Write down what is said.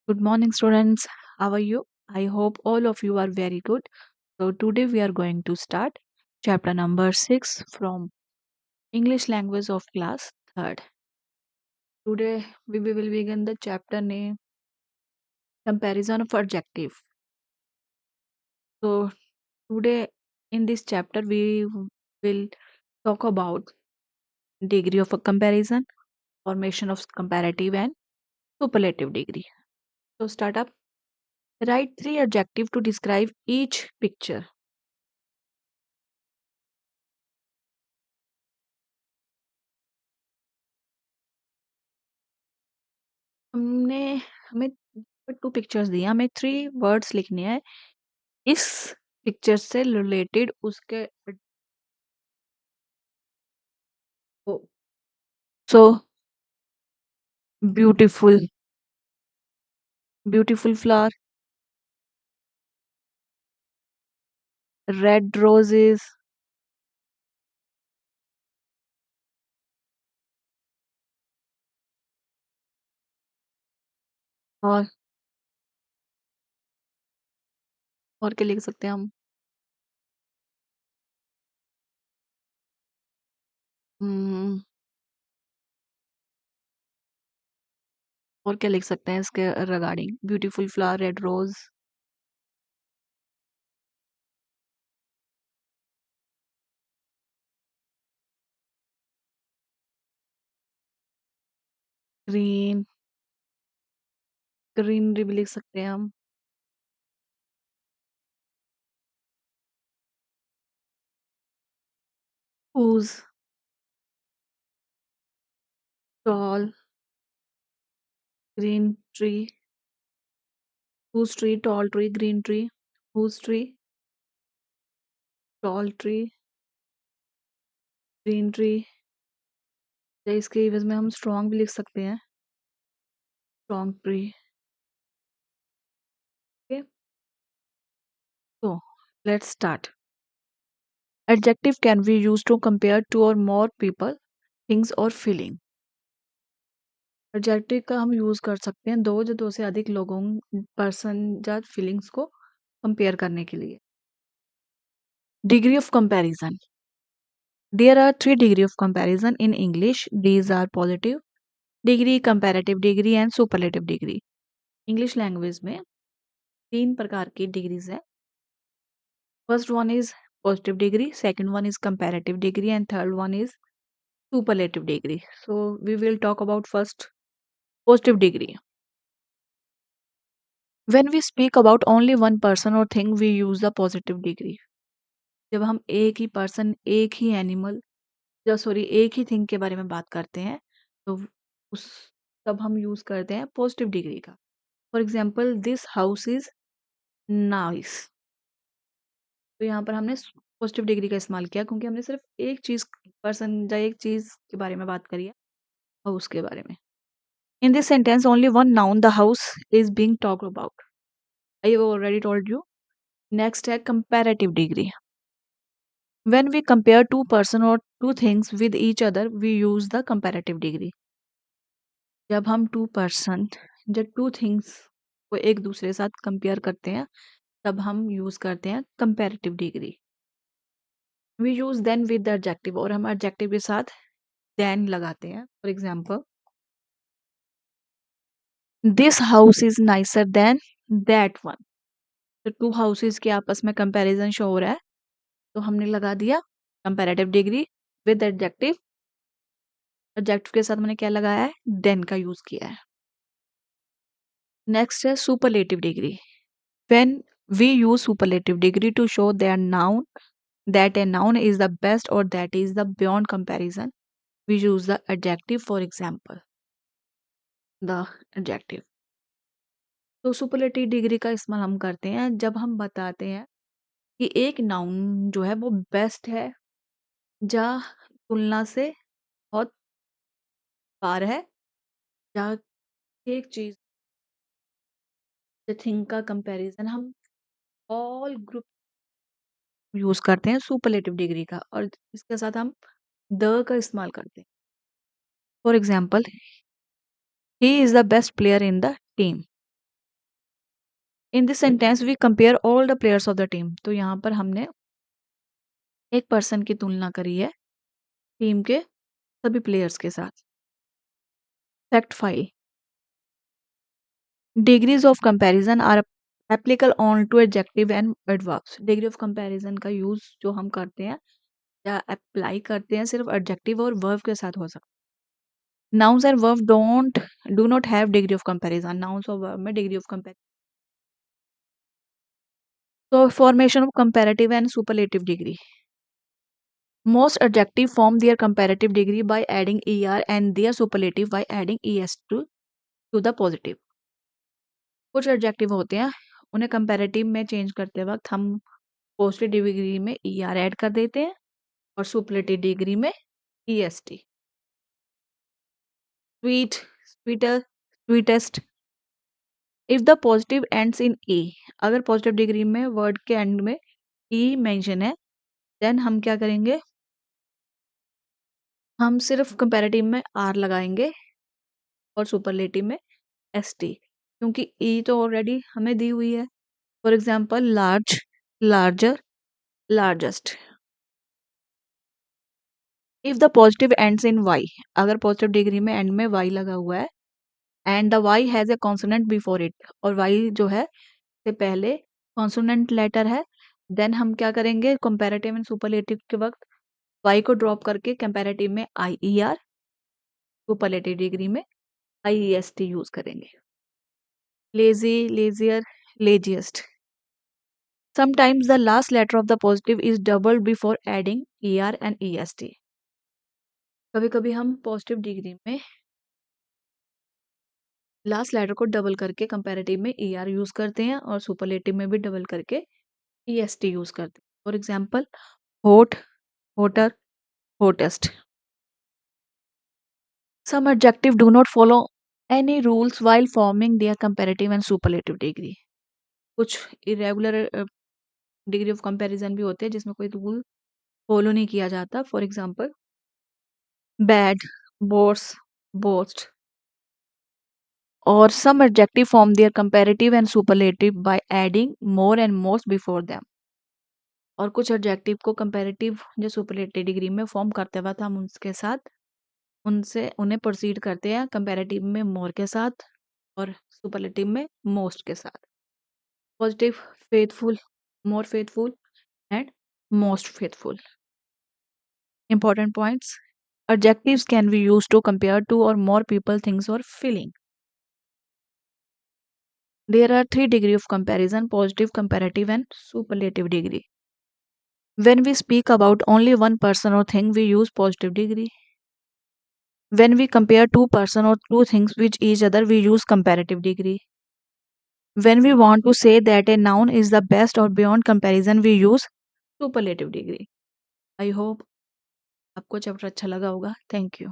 Good morning, students. How are you? I hope all of you are very good. So, today we are going to start chapter number 6 from English language of class 3rd. Today we will begin the chapter name comparison of adjective. So, today in this chapter we will talk about degree of a comparison, formation of comparative and superlative degree. So, start up. Write three adjective to describe each picture. हमने हमें to pictures दिए, हमें three words लिखने हैं इस picture से related उसके so beautiful beautiful flower, red roses और क्या लिख सकते हैं हम? हम्म, और क्या लिख सकते हैं इसके regarding beautiful flower, red rose, green, greenery भी लिख सकते हैं हम। whose, tall, green tree, whose tree, tall tree, green tree, whose tree, tall tree, green tree. या इसके एवज में हम स्ट्रॉन्ग भी लिख सकते हैं, strong tree. Okay, so let's start. Adjective can be used to compare two or more people, things or feeling. Adjective का हम यूज कर सकते हैं दो से अधिक लोगों, पर्सन या फीलिंग्स को कंपेयर करने के लिए। Degree of comparison, there are three degree of comparison in English, these are positive degree, comparative degree and superlative degree. English language में तीन प्रकार की डिग्रीज है। First one is positive degree, second one is comparative degree, and third one is superlative degree. So we will talk about first positive degree. When we speak about only one person or thing, we use the positive degree. जब हम एक ही person, एक ही animal, या sorry एक ही thing के बारे में बात करते हैं, तो उस तब हम यूज करते हैं पॉजिटिव डिग्री का। For example, this house is nice. तो यहाँ पर हमने पॉजिटिव डिग्री का इस्तेमाल किया क्योंकि हमने सिर्फ एक चीज, पर्सन या एक चीज के बारे में बात करी है, हाउस के बारे में। In this sentence, only one noun, the house, is being talked about. I have already told you. Next है comparative degree. When we compare two person or two things with each other, we use the comparative degree. जब हम two person या two things को एक दूसरे के साथ compare करते हैं, तब हम use करते हैं comparative degree. We use then with the adjective, और हम adjective के साथ then लगाते हैं. For example, this house is nicer than that one. तो टू हाउसेस के आपस में कंपैरिजन शो हो रहा है, तो हमने लगा दिया comparative degree with adjective. Adjective के साथ मैंने क्या लगाया है? देन का यूज किया है। नेक्स्ट है superlative degree. When we use superlative degree to show that noun, that a noun is the best और that is the beyond comparison, we use the adjective. For example, the adjective. तो superlative degree का इस्तेमाल हम करते हैं जब हम बताते हैं कि एक नाउन जो है वो बेस्ट है, या तुलना से बहुत पार है, या एक चीज थिंग का कंपैरिजन हम ऑल ग्रुप यूज करते हैं सुपरलेटिव डिग्री का, और इसके साथ हम द का इस्तेमाल करते हैं। For example, he is the best player in the team. In this sentence we compare all the players of the team. तो यहाँ पर हमने एक पर्सन की तुलना करी है टीम के सभी प्लेयर्स के साथ। Fact 5, degrees of comparison are applicable on to adjective and adverbs. Degree of comparison का यूज जो हम करते हैं या अप्लाई करते हैं सिर्फ एडजेक्टिव और वर्ब के साथ हो सकता है। Nouns and verb do not have degree of comparison. Nouns और वर्ब में डिग्री ऑफ कंपैरिजन। तो formation of comparative and superlative degree. Most adjective form their comparative degree by adding er and their superlative by adding es to the positive. कुछ adjective होते हैं उन्हें comparative में change करते वक्त हम पॉजिटिव डिग्री में er ऐड कर देते हैं और सुपरलेटिव डिग्री में est। Sweet, sweeter, sweetest. If the positive ends in e, अगर पॉजिटिव डिग्री में वर्ड के एंड में e मेंशन है देन हम क्या करेंगे, हम सिर्फ कंपैरेटिव में आर लगाएंगे और सुपरलेटिव में एस टी, क्योंकि ई तो ऑलरेडी हमें दी हुई है। For example large, larger, largest. If the positive ends in y, अगर पॉजिटिव डिग्री में एंड में वाई लगा हुआ है and the y has a consonant before it, और वाई जो है से पहले कॉन्सोनेंट लेटर है, देन हम क्या करेंगे कंपैरेटिव एंड सुपरलेटिव के वक्त वाई को ड्रॉप करके कंपैरेटिव में आई ई आर, सुपरलेटिव डिग्री में आई ई एस टी यूज करेंगे। Lazy, leisure, laziest. Sometimes the last letter of the positive is doubled before adding er and est. कभी कभी हम पॉजिटिव डिग्री में लास्ट लेटर को double करके comparative में er use करते हैं और सुपरलेटिव में भी डबल करके est यूज करते हैं। For example hot, hotter, hottest. Some adjective do not follow any rules while forming their comparative and superlative degree. कुछ irregular डिग्री ऑफ कंपैरिजन भी होते हैं जिसमें कोई रूल फॉलो नहीं किया जाता। For example bad, worse, worst. Or some adjective form their comparative and superlative by adding more and most before them. और कुछ एडजेक्टिव को कंपैरेटिव जो सुपरलेटिव डिग्री में फॉर्म करते वक्त हम उसके साथ उनसे उन्हें प्रोसीड करते हैं कंपैरेटिव में मोर के साथ और सुपरलेटिव में मोस्ट के साथ। Positive, faithful, more faithful and most faithful. Important points. Adjectives can be used to compare two or more people, things or feeling. There are 3 degrees of comparison: positive, comparative and superlative degree. When we speak about only one person or thing, we use positive degree. When we compare two person or two things with each other, we use comparative degree. When we want to say that a noun is the best or beyond comparison, we use superlative degree. I hope आपको chapter अच्छा लगा होगा। Thank you.